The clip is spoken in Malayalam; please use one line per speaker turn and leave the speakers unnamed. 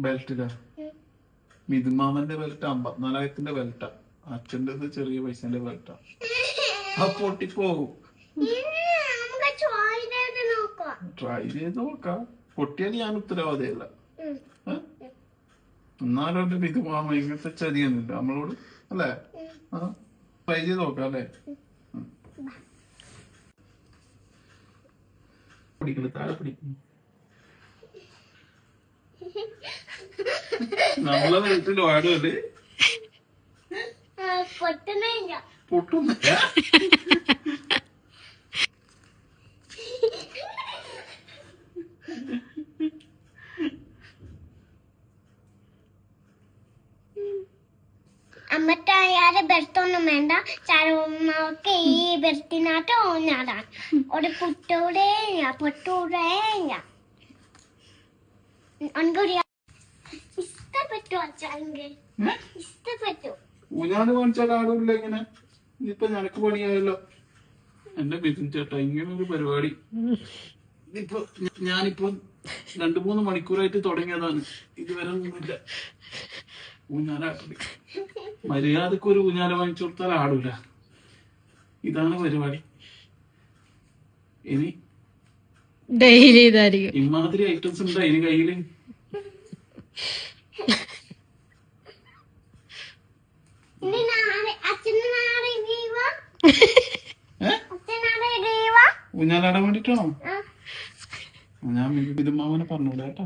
ബെൽറ്റ് ഇതാ. മിഥുമാമന്റെ ബെൽറ്റ് 54,000 ബെൽറ്റാ. അച്ഛൻ്റെ ചെറിയ പൈസന്റെ ബെൽറ്റാ. ആ പൊട്ടിപ്പോകും. ട്രൈ ചെയ്ത് നോക്കാം. പൊട്ടിയാൽ ഞാൻ ഉത്തരവാദിയല്ല. എന്നാലും മിഥുമാമ ഇങ്ങനത്തെ ചതിയൊന്നുമില്ല നമ്മളോട് അല്ലേ? ട്രൈ ചെയ്ത് നോക്കാം അല്ലേ? പിടിക്കില്ല, താഴെ പിടിക്കും. നമ്മളെ വീട്ടിൽ വാടുമല്ലേ? പൊട്ടുന്നില്ല.
അമ്മത്തായാലും ബെർത്തൊന്നും വേണ്ട. ചാരമ്മക്ക് ഈ ബെർത്തിനാട്ട് ഓഞ്ഞാടാൻ ഒരു പൊട്ടൂടെ പൊട്ടൂടെ ഇഷ്ടപ്പെട്ടു. അച്ഛനെങ്കിൽ ഇഷ്ടപ്പെട്ടു.
ഊഞ്ഞാല് കാണിച്ചാൽ ആടില്ല. ഇങ്ങനെ ഇപ്പൊ നിനക്ക് പണിയായല്ലോ എന്റെ ബിസിൻ ചേട്ടാ. ഇങ്ങനെ ഒരു പരിപാടി ഇപ്പൊ ഞാനിപ്പോ 2-3 മണിക്കൂറായിട്ട് തുടങ്ങിയതാണ്. ഇതുവരെ ഒന്നുമില്ല ഊഞ്ഞാലാട്ടല്. മര്യാദക്ക് ഒരു ഊഞ്ഞാല വാങ്ങിച്ചു കൊടുത്താൽ ആടൂല. ഇതാണ് പരിപാടി. ഇനി
ഡെയിലി ഇതായിരിക്കും.
ഇമാതിരി ഐറ്റംസ് ഉണ്ടാ ഇനി കയ്യില്. ഊഞ്ഞാലാടാൻ വേണ്ടിട്ടാണോ? ഞാൻ മിഥുമാമനെ പറഞ്ഞൂടാ കേട്ടോ.